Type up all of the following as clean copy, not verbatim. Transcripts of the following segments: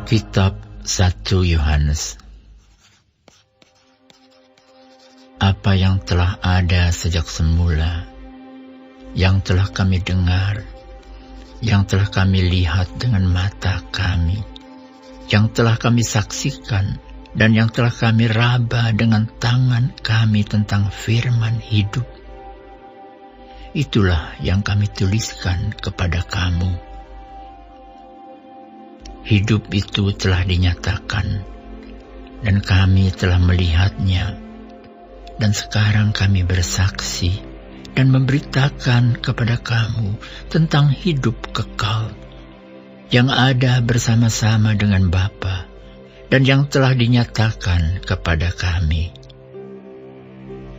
Kitab 1 Yohanes. Apa yang telah ada sejak semula, yang telah kami dengar, yang telah kami lihat dengan mata kami, yang telah kami saksikan, dan yang telah kami raba dengan tangan kami tentang firman hidup, itulah yang kami tuliskan kepada kamu. Hidup itu telah dinyatakan, dan kami telah melihatnya, dan sekarang kami bersaksi dan memberitakan kepada kamu tentang hidup kekal yang ada bersama-sama dengan Bapa dan yang telah dinyatakan kepada kami.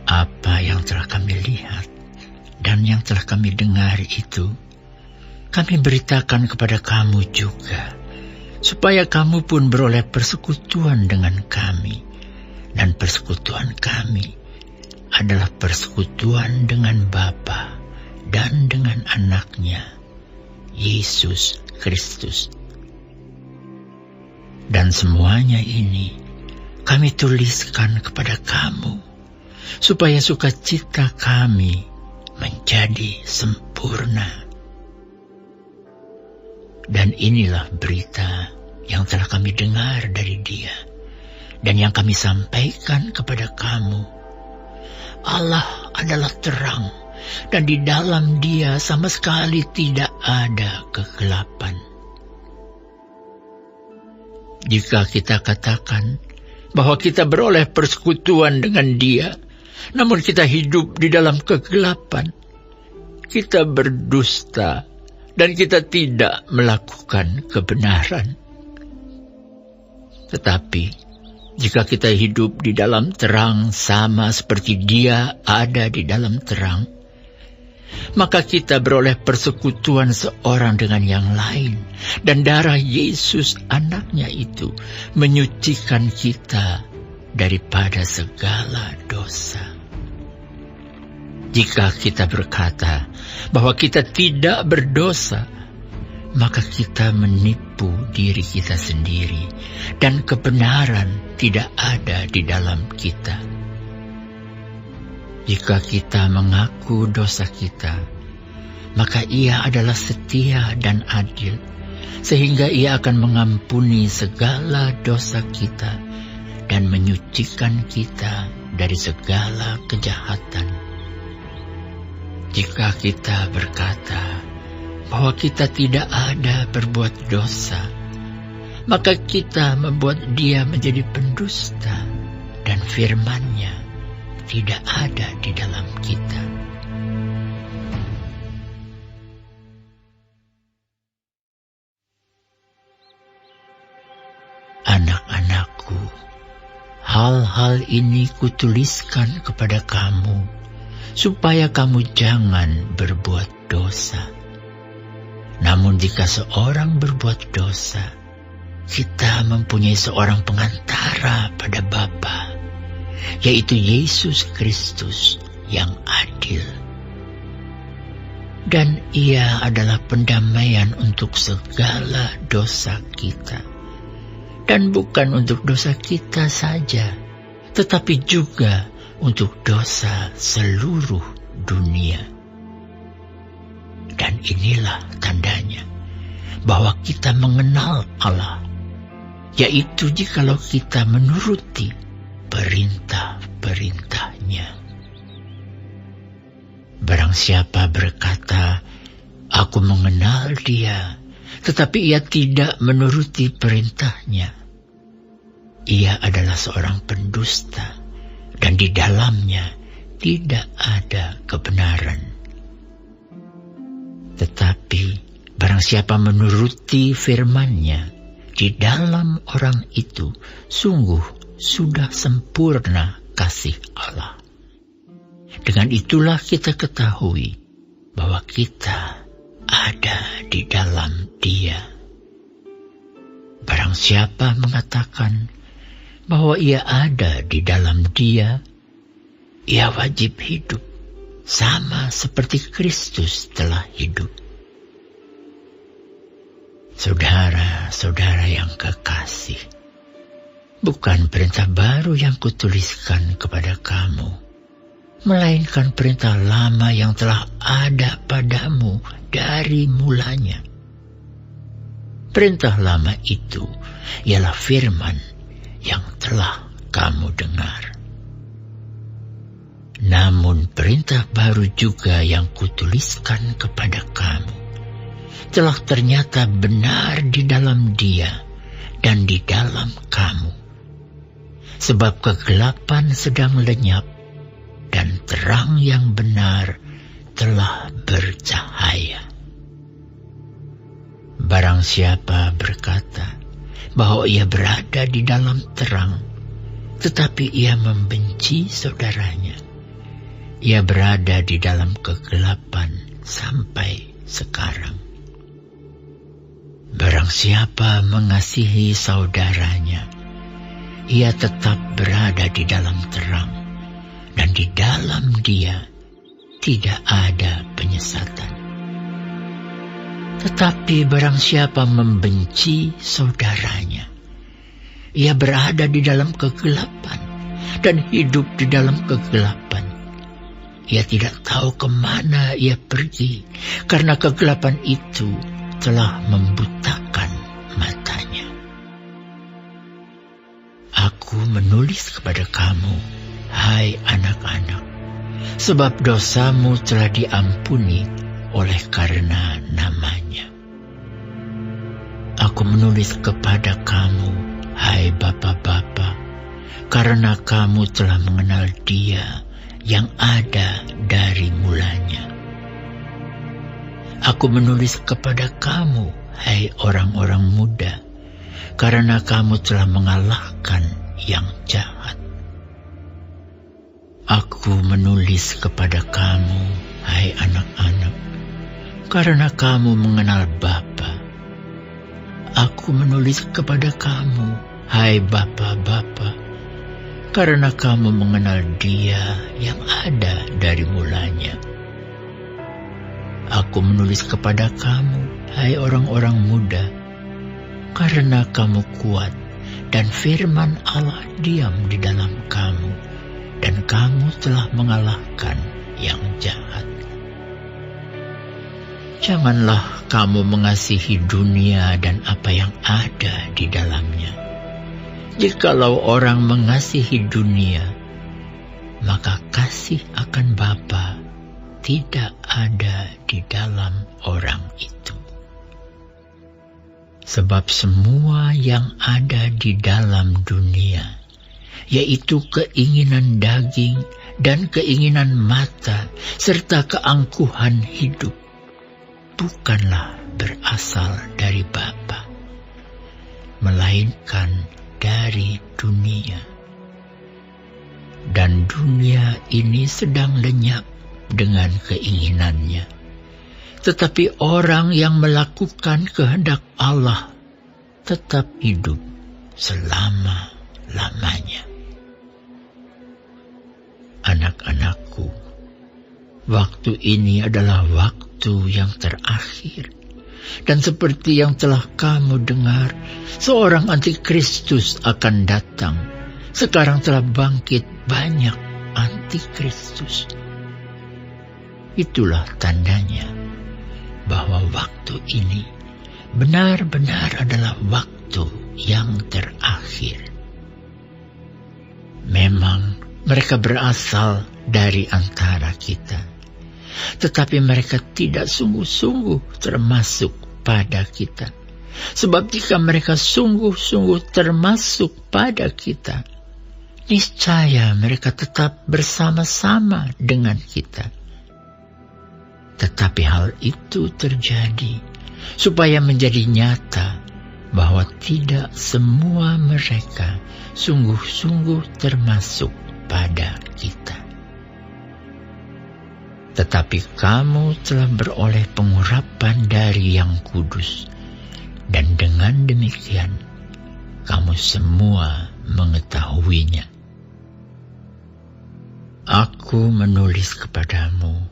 Apa yang telah kami lihat dan yang telah kami dengar itu, kami beritakan kepada kamu juga, supaya kamu pun beroleh persekutuan dengan kami, dan persekutuan kami adalah persekutuan dengan Bapa dan dengan Anaknya, Yesus Kristus. Dan semuanya ini kami tuliskan kepada kamu, supaya sukacita kami menjadi sempurna. Dan inilah berita yang telah kami dengar dari Dia, dan yang kami sampaikan kepada kamu. Allah adalah terang, dan di dalam Dia sama sekali tidak ada kegelapan. Jika kita katakan bahwa kita beroleh persekutuan dengan Dia, namun kita hidup di dalam kegelapan, kita berdusta, dan kita tidak melakukan kebenaran. Tetapi, jika kita hidup di dalam terang sama seperti Dia ada di dalam terang, maka kita beroleh persekutuan seorang dengan yang lain, dan darah Yesus Anaknya itu menyucikan kita daripada segala dosa. Jika kita berkata bahwa kita tidak berdosa, maka kita menipu diri kita sendiri, dan kebenaran tidak ada di dalam kita. Jika kita mengaku dosa kita, maka Ia adalah setia dan adil, sehingga Ia akan mengampuni segala dosa kita dan menyucikan kita dari segala kejahatan. Jika kita berkata bahwa kita tidak ada berbuat dosa, maka kita membuat Dia menjadi pendusta, dan firman-Nya tidak ada di dalam kita. Anak-anakku, hal-hal ini kutuliskan kepada kamu, supaya kamu jangan berbuat dosa. Namun jika seorang berbuat dosa, kita mempunyai seorang pengantara pada Bapa, yaitu Yesus Kristus yang adil. Dan Ia adalah pendamaian untuk segala dosa kita. Dan bukan untuk dosa kita saja, tetapi juga untuk dosa seluruh dunia. Dan inilah tandanya bahwa kita mengenal Allah, yaitu jikalau kita menuruti perintah-perintah-Nya. Barang siapa berkata, "Aku mengenal Dia," tetapi ia tidak menuruti perintah-Nya, ia adalah seorang pendusta, dan di dalamnya tidak ada kebenaran. Tetapi barang siapa menuruti firman-Nya, di dalam orang itu sungguh sudah sempurna kasih Allah. Dengan itulah kita ketahui bahwa kita ada di dalam Dia. Barang siapa mengatakan bahwa ia ada di dalam Dia, ia wajib hidup sama seperti Kristus telah hidup. Saudara-saudara yang kekasih, bukan perintah baru yang kutuliskan kepada kamu, melainkan perintah lama yang telah ada padamu dari mulanya. Perintah lama itu ialah firman yang telah kamu dengar. Namun perintah baru juga yang kutuliskan kepada kamu telah ternyata benar di dalam Dia dan di dalam kamu. Sebab kegelapan sedang lenyap dan terang yang benar telah bercahaya. Barang siapa berkata bahwa ia berada di dalam terang, tetapi ia membenci saudaranya, ia berada di dalam kegelapan sampai sekarang. Barang siapa mengasihi saudaranya, ia tetap berada di dalam terang, dan di dalam Dia tidak ada penyesatan. Tetapi barang siapa membenci saudaranya, ia berada di dalam kegelapan dan hidup di dalam kegelapan. Ia tidak tahu kemana ia pergi, karena kegelapan itu telah membutakan matanya. Aku menulis kepada kamu, hai anak-anak, sebab dosamu telah diampuni oleh karena namanya. Aku menulis kepada kamu, hai bapa-bapa, karena kamu telah mengenal Dia yang ada dari mulanya. Aku menulis kepada kamu, hai orang-orang muda, karena kamu telah mengalahkan yang jahat. Aku menulis kepada kamu, hai anak-anak, karena kamu mengenal Bapa. Aku menulis kepada kamu, hai bapa-bapa, karena kamu mengenal Dia yang ada dari mulanya. Aku menulis kepada kamu, hai orang-orang muda, karena kamu kuat dan firman Allah diam di dalam kamu, dan kamu telah mengalahkan yang jahat. Janganlah kamu mengasihi dunia dan apa yang ada di dalamnya. Jikalau orang mengasihi dunia, maka kasih akan Bapa tidak ada di dalam orang itu. Sebab semua yang ada di dalam dunia, yaitu keinginan daging dan keinginan mata, serta keangkuhan hidup, bukanlah berasal dari Bapa, melainkan dari dunia. Dan dunia ini sedang lenyap dengan keinginannya. Tetapi orang yang melakukan kehendak Allah tetap hidup selama-lamanya. Anak-anakku, waktu ini adalah waktu yang terakhir. Dan seperti yang telah kamu dengar, seorang antikristus akan datang. Sekarang telah bangkit banyak antikristus. Itulah tandanya bahwa waktu ini benar-benar adalah waktu yang terakhir. Memang mereka berasal dari antara kita, tetapi mereka tidak sungguh-sungguh termasuk pada kita. Sebab jika mereka sungguh-sungguh termasuk pada kita, niscaya mereka tetap bersama-sama dengan kita. Tetapi hal itu terjadi supaya menjadi nyata bahwa tidak semua mereka sungguh-sungguh termasuk pada kita. Tetapi kamu telah beroleh pengurapan dari Yang Kudus, dan dengan demikian kamu semua mengetahuinya. Aku menulis kepadamu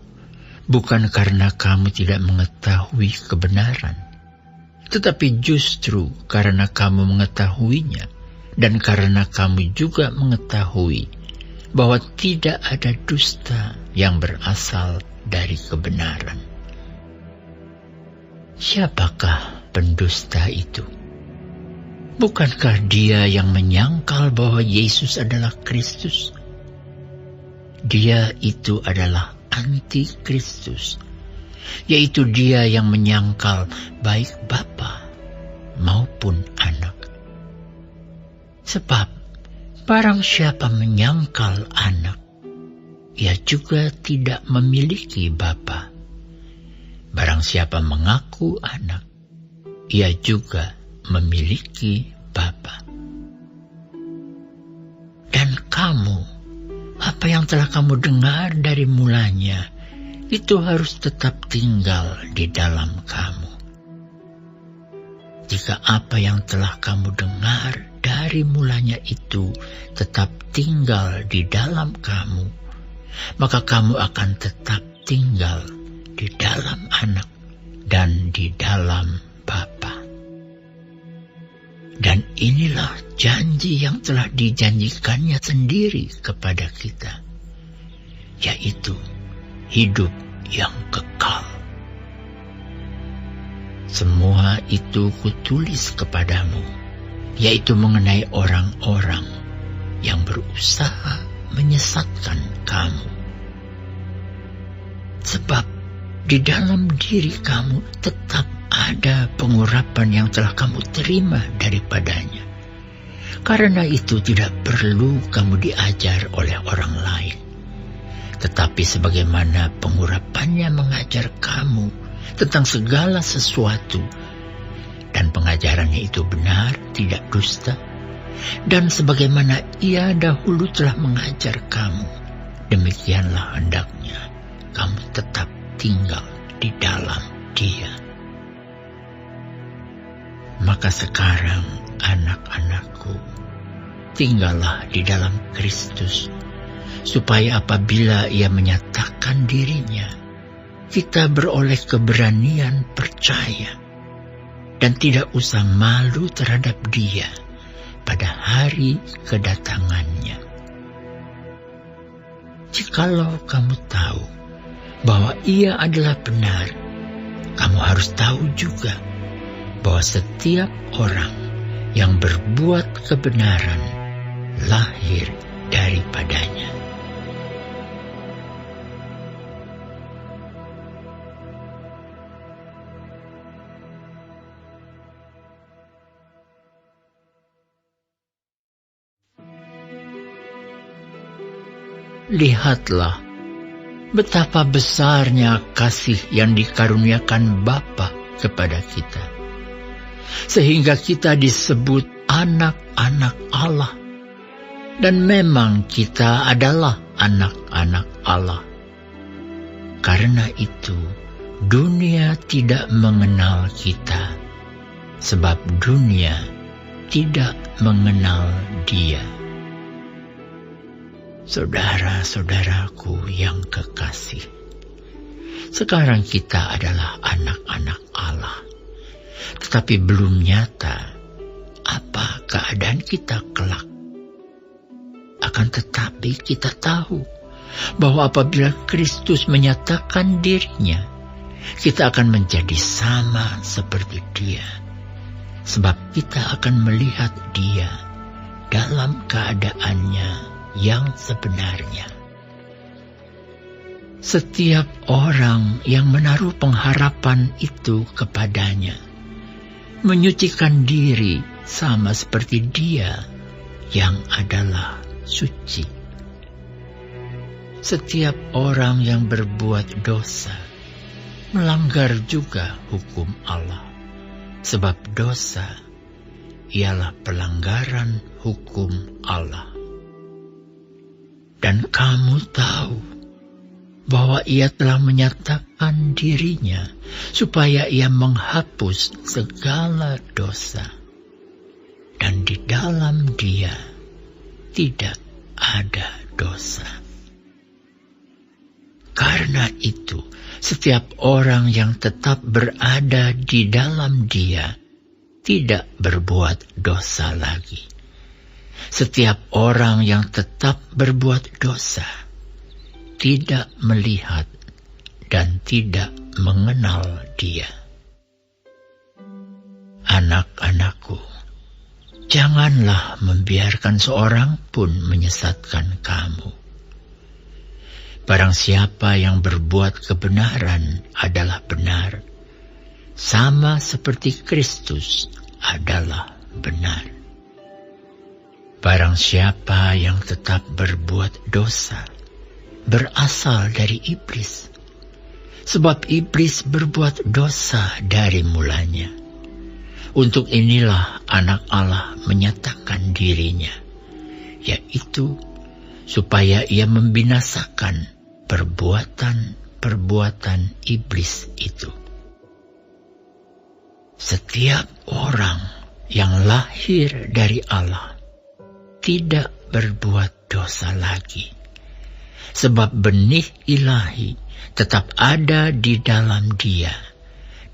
bukan karena kamu tidak mengetahui kebenaran, Tetapi justru karena kamu mengetahuinya, dan karena kamu juga mengetahui bahwa tidak ada dusta yang berasal dari kebenaran. Siapakah pendusta itu? Bukankah dia yang menyangkal bahwa Yesus adalah Kristus? Dia itu adalah anti-Kristus, yaitu dia yang menyangkal baik Bapa maupun Anak. Sebab barang siapa menyangkal Anak, ia juga tidak memiliki Bapa. Barang siapa mengaku Anak, ia juga memiliki Bapa. Dan kamu, apa yang telah kamu dengar dari mulanya, itu harus tetap tinggal di dalam kamu. Jika apa yang telah kamu dengar dari mulanya itu tetap tinggal di dalam kamu, maka kamu akan tetap tinggal di dalam Anak dan di dalam Bapa. Dan inilah janji yang telah dijanjikannya sendiri kepada kita, yaitu hidup yang kekal. Semua itu kutulis kepadamu, yaitu mengenai orang-orang yang berusaha menyesatkan kamu. Sebab di dalam diri kamu tetap ada pengurapan yang telah kamu terima daripadanya. Karena itu tidak perlu kamu diajar oleh orang lain. Tetapi sebagaimana pengurapannya mengajar kamu tentang segala sesuatu, dan pengajarannya itu benar, tidak dusta, dan sebagaimana ia dahulu telah mengajar kamu, demikianlah hendaknya kamu tetap tinggal di dalam Dia. Maka sekarang, anak-anakku, tinggallah di dalam Kristus, supaya apabila Ia menyatakan dirinya, kita beroleh keberanian percaya dan tidak usah malu terhadap Dia pada hari kedatangannya. Jikalau kamu tahu bahwa Ia adalah benar, kamu harus tahu juga bahwa setiap orang yang berbuat kebenaran lahir daripadanya. Lihatlah betapa besarnya kasih yang dikaruniakan Bapa kepada kita, sehingga kita disebut anak-anak Allah. Dan memang kita adalah anak-anak Allah. Karena itu, dunia tidak mengenal kita, sebab dunia tidak mengenal Dia. Saudara-saudaraku yang kekasih, sekarang kita adalah anak-anak Allah. Tetapi belum nyata apa keadaan kita kelak. Akan tetapi kita tahu bahwa apabila Kristus menyatakan dirinya, kita akan menjadi sama seperti Dia. Sebab kita akan melihat Dia dalam keadaannya yang sebenarnya. Setiap orang yang menaruh pengharapan itu kepadanya menyucikan diri sama seperti Dia yang adalah suci. Setiap orang yang berbuat dosa melanggar juga hukum Allah, sebab dosa ialah pelanggaran hukum Allah. Dan kamu tahu bahwa Ia telah menyatakan dirinya supaya Ia menghapus segala dosa. Dan di dalam Dia tidak ada dosa. Karena itu, setiap orang yang tetap berada di dalam Dia tidak berbuat dosa lagi. Setiap orang yang tetap berbuat dosa tidak melihat dan tidak mengenal Dia. Anak-anakku, janganlah membiarkan seorang pun menyesatkan kamu. Barang siapa yang berbuat kebenaran adalah benar, sama seperti Kristus adalah benar. Barang siapa yang tetap berbuat dosa, berasal dari iblis, sebab iblis berbuat dosa dari mulanya. Untuk inilah anak Allah menyatakan dirinya, yaitu supaya ia membinasakan perbuatan-perbuatan iblis itu. Setiap orang yang lahir dari Allah tidak berbuat dosa lagi, sebab benih ilahi tetap ada di dalam dia,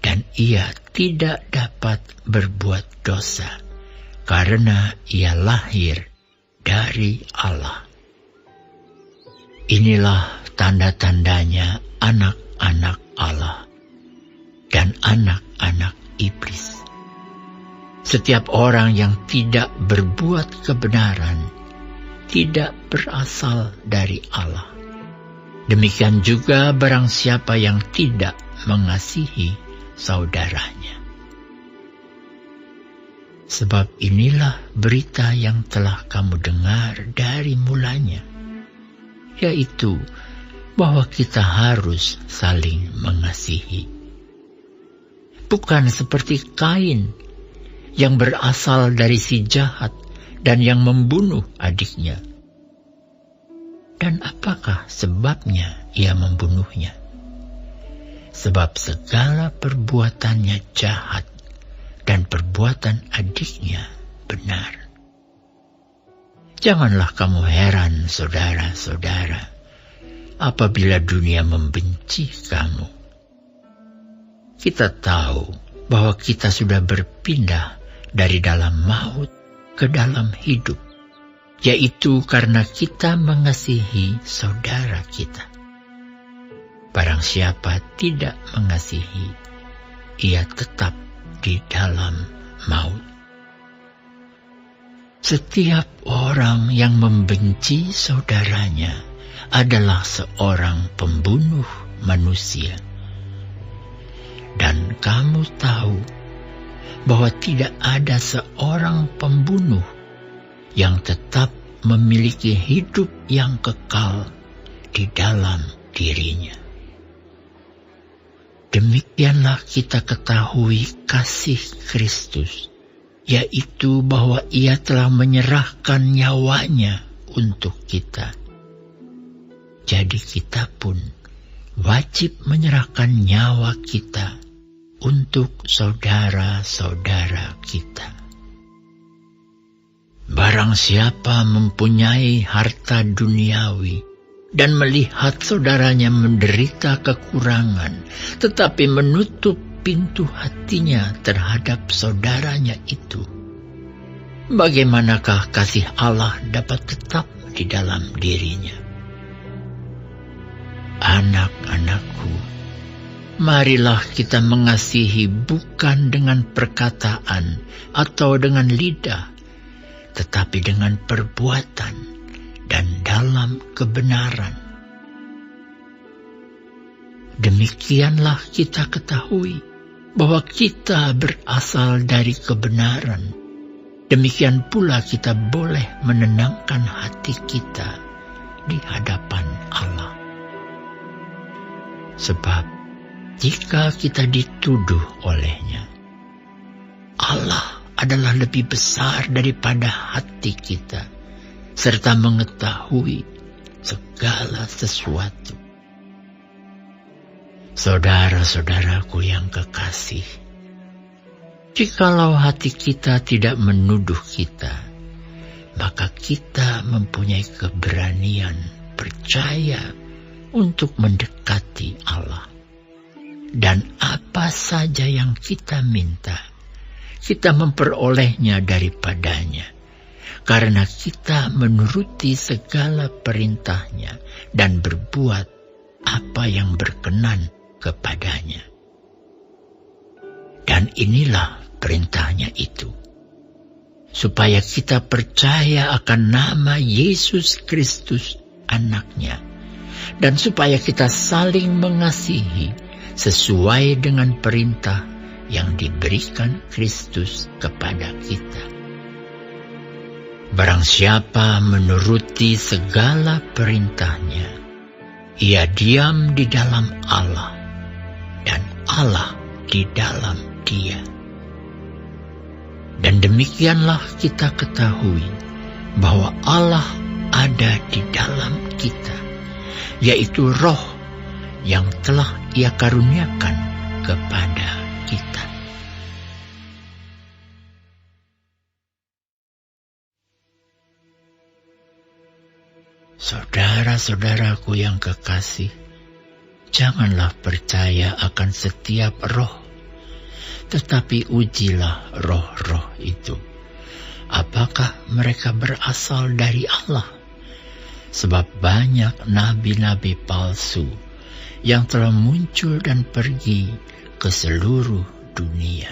dan ia tidak dapat berbuat dosa, karena ia lahir dari Allah. Inilah tanda-tandanya anak-anak Allah dan anak-anak iblis. Setiap orang yang tidak berbuat kebenaran tidak berasal dari Allah. Demikian juga barang siapa yang tidak mengasihi saudaranya. Sebab inilah berita yang telah kamu dengar dari mulanya, yaitu bahwa kita harus saling mengasihi. Bukan seperti Kain yang berasal dari si jahat dan yang membunuh adiknya. Dan apakah sebabnya ia membunuhnya? Sebab segala perbuatannya jahat dan perbuatan adiknya benar. Janganlah kamu heran, saudara-saudara, apabila dunia membenci kamu. Kita tahu bahwa kita sudah berpindah dari dalam maut ke dalam hidup, yaitu karena kita mengasihi saudara kita. Barang siapa tidak mengasihi, ia tetap di dalam maut. Setiap orang yang membenci saudaranya adalah seorang pembunuh manusia. Dan kamu tahu bahwa tidak ada seorang pembunuh yang tetap memiliki hidup yang kekal di dalam dirinya. Demikianlah kita ketahui kasih Kristus, yaitu bahwa Ia telah menyerahkan nyawanya untuk kita. Jadi kita pun wajib menyerahkan nyawa kita untuk saudara-saudara kita. Barang siapa mempunyai harta duniawi dan melihat saudaranya menderita kekurangan, tetapi menutup pintu hatinya terhadap saudaranya itu, bagaimanakah kasih Allah dapat tetap di dalam dirinya? Anak-anakku, marilah kita mengasihi bukan dengan perkataan atau dengan lidah, tetapi dengan perbuatan dan dalam kebenaran. Demikianlah kita ketahui bahwa kita berasal dari kebenaran. Demikian pula kita boleh menenangkan hati kita di hadapan Allah. Sebab jika kita dituduh olehnya, Allah adalah lebih besar daripada hati kita, serta mengetahui segala sesuatu. Saudara-saudaraku yang kekasih, jikalau hati kita tidak menuduh kita, maka kita mempunyai keberanian percaya untuk mendekati Allah. Dan apa saja yang kita minta, kita memperolehnya daripadanya, karena kita menuruti segala perintahnya dan berbuat apa yang berkenan kepadanya. Dan inilah perintahnya itu, supaya kita percaya akan nama Yesus Kristus Anaknya, dan supaya kita saling mengasihi sesuai dengan perintah yang diberikan Kristus kepada kita. Barang siapa menuruti segala perintahnya, ia diam di dalam Allah, dan Allah di dalam Dia. Dan demikianlah kita ketahui bahwa Allah ada di dalam kita, yaitu Roh yang telah Ia karuniakan kepada kita. Saudara-saudaraku yang kekasih, janganlah percaya akan setiap roh, tetapi ujilah roh-roh itu, apakah mereka berasal dari Allah? Sebab banyak nabi-nabi palsu yang telah muncul dan pergi ke seluruh dunia.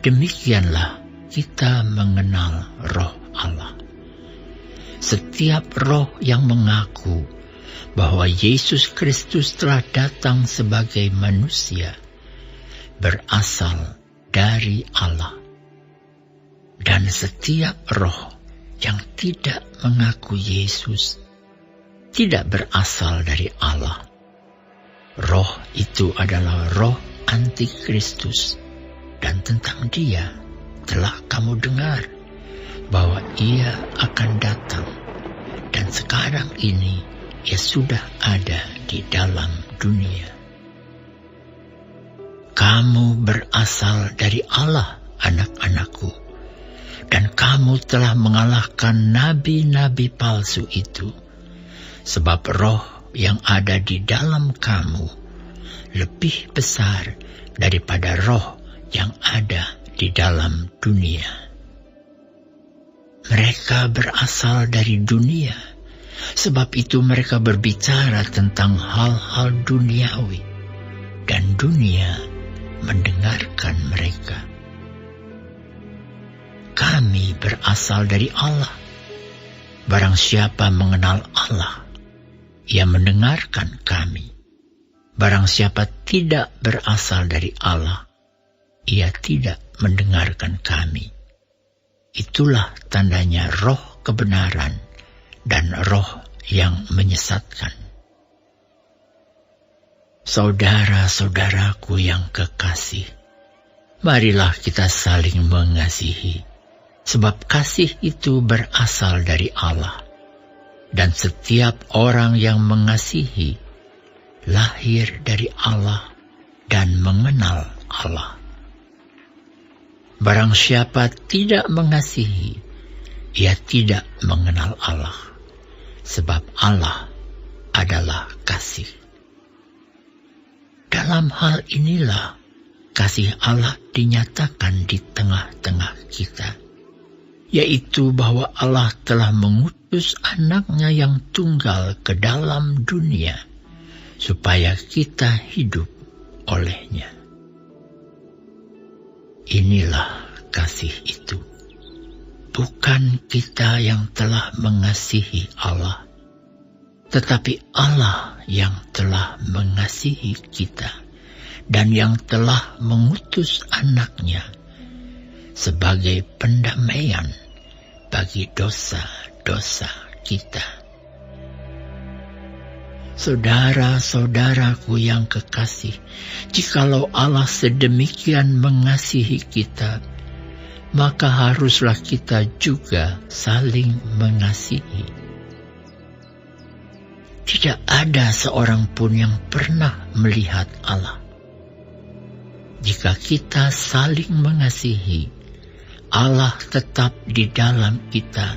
Demikianlah kita mengenal Roh Allah. Setiap roh yang mengaku bahwa Yesus Kristus telah datang sebagai manusia berasal dari Allah. Dan setiap roh yang tidak mengaku Yesus tidak berasal dari Allah. Roh itu adalah roh antikristus, dan tentang dia telah kamu dengar bahwa ia akan datang, dan sekarang ini ia sudah ada di dalam dunia. Kamu berasal dari Allah, anak-anakku, dan kamu telah mengalahkan nabi-nabi palsu itu, sebab roh yang ada di dalam kamu lebih besar daripada roh yang ada di dalam dunia. Mereka berasal dari dunia, sebab itu mereka berbicara tentang hal-hal duniawi, dan dunia mendengarkan mereka. Kami berasal dari Allah. Barang siapa mengenal Allah, ia mendengarkan kami. Barang siapa tidak berasal dari Allah, ia tidak mendengarkan kami. Itulah tandanya roh kebenaran dan roh yang menyesatkan. Saudara-saudaraku yang kekasih, marilah kita saling mengasihi, sebab kasih itu berasal dari Allah. Dan setiap orang yang mengasihi lahir dari Allah dan mengenal Allah. Barang siapa tidak mengasihi, ia tidak mengenal Allah, sebab Allah adalah kasih. Dalam hal inilah kasih Allah dinyatakan di tengah-tengah kita, yaitu bahwa Allah telah mengutus Anaknya yang tunggal ke dalam dunia, supaya kita hidup olehnya. Inilah kasih itu. Bukan kita yang telah mengasihi Allah, tetapi Allah yang telah mengasihi kita dan yang telah mengutus Anaknya sebagai pendamaian bagi dosa-dosa kita. Saudara-saudaraku yang kekasih, jikalau Allah sedemikian mengasihi kita, maka haruslah kita juga saling mengasihi. Tidak ada seorang pun yang pernah melihat Allah. Jika kita saling mengasihi, Allah tetap di dalam kita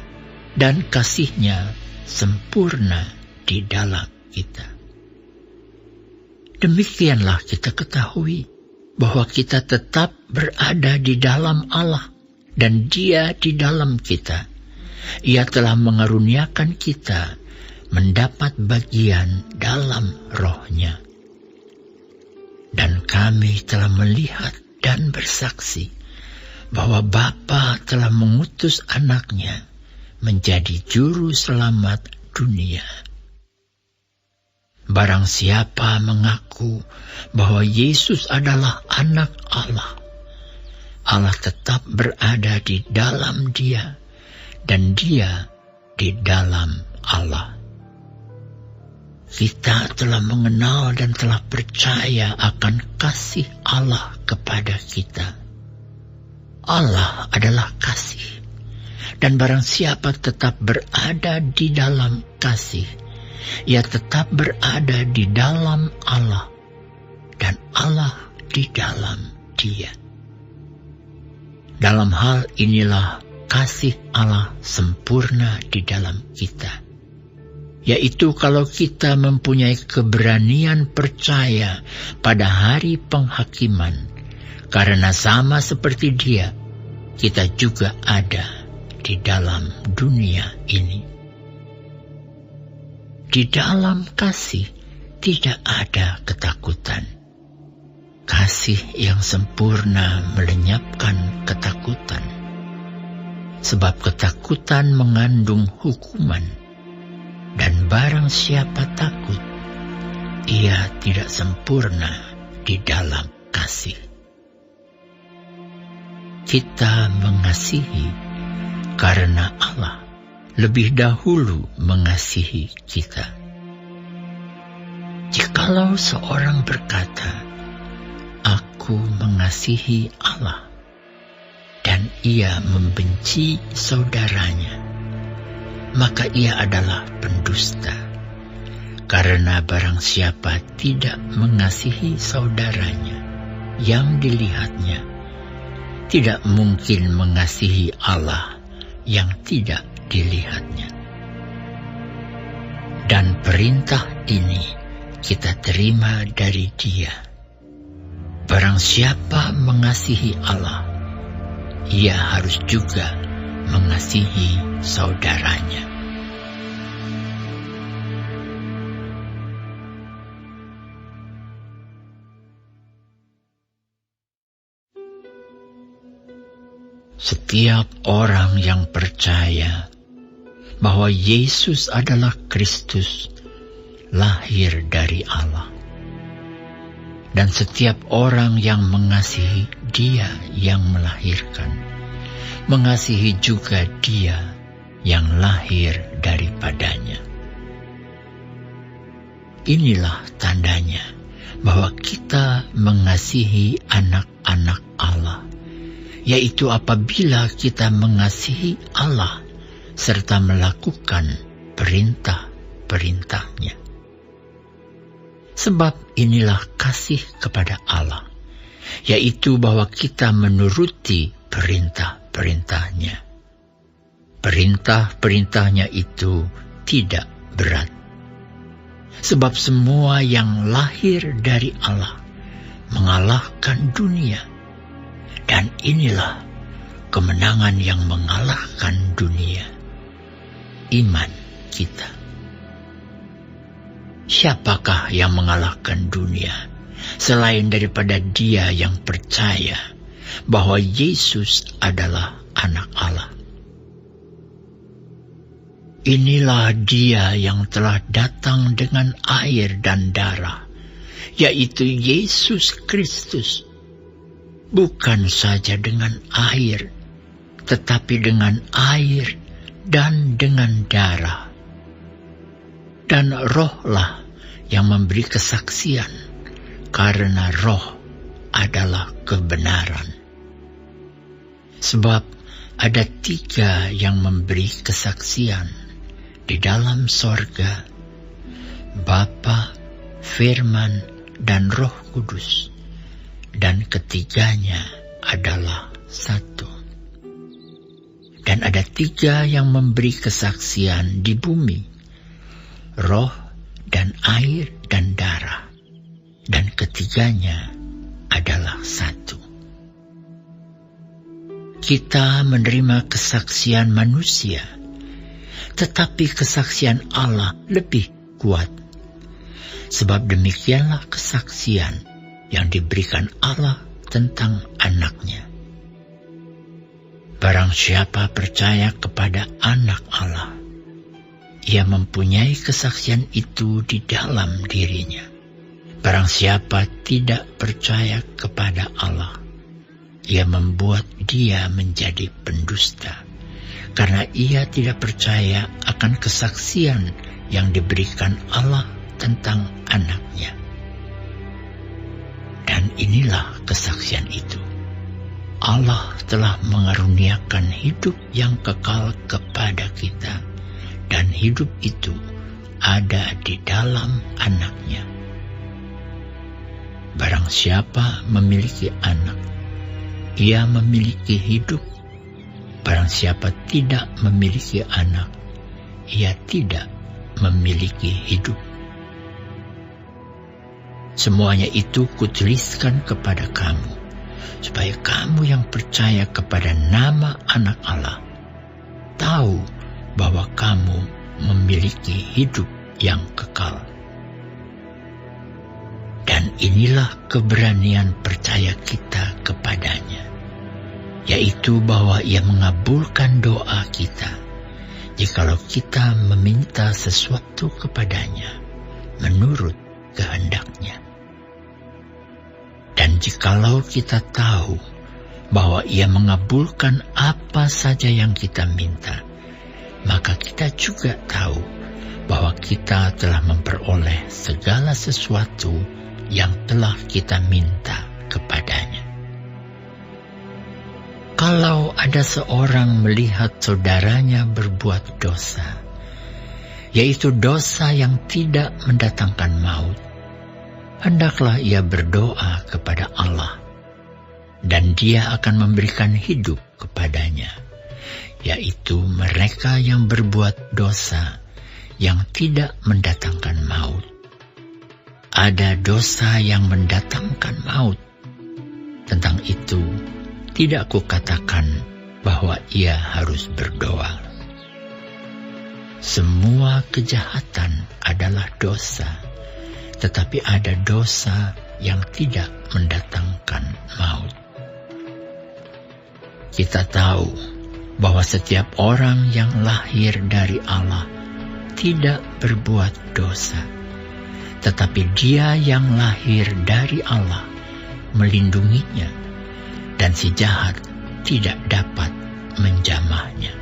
dan kasih-Nya sempurna di dalam kita. Demikianlah kita ketahui bahwa kita tetap berada di dalam Allah dan Dia di dalam kita. Ia telah mengaruniakan kita mendapat bagian dalam Roh-Nya. Dan kami telah melihat dan bersaksi bahwa Bapa telah mengutus Anak-Nya menjadi juru selamat dunia. Barang siapa mengaku bahwa Yesus adalah Anak Allah, Allah tetap berada di dalam Dia dan Dia di dalam Allah. Kita telah mengenal dan telah percaya akan kasih Allah kepada kita. Allah adalah kasih, dan barang siapa tetap berada di dalam kasih, ia tetap berada di dalam Allah, dan Allah di dalam Dia. Dalam hal inilah kasih Allah sempurna di dalam kita, yaitu kalau kita mempunyai keberanian percaya pada hari penghakiman, karena sama seperti Dia, kita juga ada di dalam dunia ini. Di dalam kasih tidak ada ketakutan. Kasih yang sempurna melenyapkan ketakutan. Sebab ketakutan mengandung hukuman. Dan barang siapa takut, ia tidak sempurna di dalam kasih. Kita mengasihi karena Allah lebih dahulu mengasihi kita. Jikalau seorang berkata, "Aku mengasihi Allah," dan ia membenci saudaranya, maka ia adalah pendusta. Karena barang siapa tidak mengasihi saudaranya yang dilihatnya, tidak mungkin mengasihi Allah yang tidak dilihatnya. Dan perintah ini kita terima dari Dia. Barang siapa mengasihi Allah, ia harus juga mengasihi saudaranya. Setiap orang yang percaya bahwa Yesus adalah Kristus, lahir dari Allah. Dan setiap orang yang mengasihi Dia yang melahirkan, mengasihi juga Dia yang lahir daripadanya. Inilah tandanya bahwa kita mengasihi anak-anak Allah, yaitu apabila kita mengasihi Allah serta melakukan perintah-perintahnya. Sebab inilah kasih kepada Allah, yaitu bahwa kita menuruti perintah-perintahnya. Perintah-perintahnya itu tidak berat. Sebab semua yang lahir dari Allah mengalahkan dunia. Dan inilah kemenangan yang mengalahkan dunia, iman kita. Siapakah yang mengalahkan dunia selain daripada dia yang percaya bahwa Yesus adalah Anak Allah? Inilah Dia yang telah datang dengan air dan darah, yaitu Yesus Kristus. Bukan saja dengan air, tetapi dengan air dan dengan darah. Dan Rohlah yang memberi kesaksian, karena Roh adalah kebenaran. Sebab ada 3 yang memberi kesaksian di dalam sorga, Bapa, Firman, dan Roh Kudus. Dan ketiganya adalah satu. Dan ada 3 yang memberi kesaksian di bumi, roh dan air dan darah, dan ketiganya adalah satu. Kita menerima kesaksian manusia, tetapi kesaksian Allah lebih kuat. Sebab demikianlah kesaksian yang diberikan Allah tentang Anak-Nya. Barang siapa percaya kepada Anak Allah, ia mempunyai kesaksian itu di dalam dirinya. Barang siapa tidak percaya kepada Allah, ia membuat dia menjadi pendusta, karena ia tidak percaya akan kesaksian yang diberikan Allah tentang Anak-Nya. Dan inilah kesaksian itu: Allah telah mengaruniakan hidup yang kekal kepada kita, dan hidup itu ada di dalam Anak-Nya. Barang siapa memiliki Anak, ia memiliki hidup. Barang siapa tidak memiliki Anak, ia tidak memiliki hidup. Semuanya itu kutuliskan kepada kamu, supaya kamu yang percaya kepada nama Anak Allah tahu bahwa kamu memiliki hidup yang kekal. Dan inilah keberanian percaya kita kepadanya, yaitu bahwa Ia mengabulkan doa kita, jikalau kita meminta sesuatu kepadanya menurut kehendak-Nya. Dan jikalau kita tahu bahwa Ia mengabulkan apa saja yang kita minta, maka kita juga tahu bahwa kita telah memperoleh segala sesuatu yang telah kita minta kepadanya. Kalau ada seorang melihat saudaranya berbuat dosa, yaitu dosa yang tidak mendatangkan maut, hendaklah ia berdoa kepada Allah, dan Dia akan memberikan hidup kepadanya, yaitu mereka yang berbuat dosa yang tidak mendatangkan maut. Ada dosa yang mendatangkan maut. Tentang itu tidak kukatakan bahwa ia harus berdoa. Semua kejahatan adalah dosa, tetapi ada dosa yang tidak mendatangkan maut. Kita tahu bahwa setiap orang yang lahir dari Allah tidak berbuat dosa, tetapi Dia yang lahir dari Allah melindunginya, dan si jahat tidak dapat menjamahnya.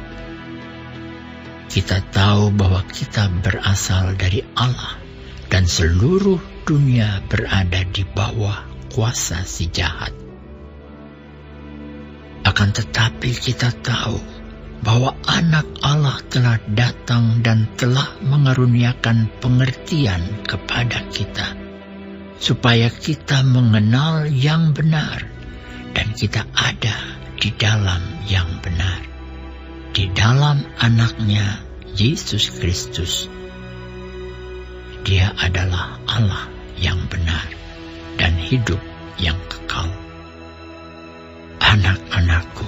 Kita tahu bahwa kita berasal dari Allah, dan seluruh dunia berada di bawah kuasa si jahat. Akan tetapi kita tahu bahwa Anak Allah telah datang dan telah mengaruniakan pengertian kepada kita, supaya kita mengenal yang benar, dan kita ada di dalam yang benar, di dalam Anak-Nya, Yesus Kristus. Dia adalah Allah yang benar dan hidup yang kekal. Anak-anakku,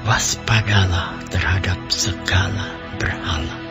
waspadalah terhadap segala berhala.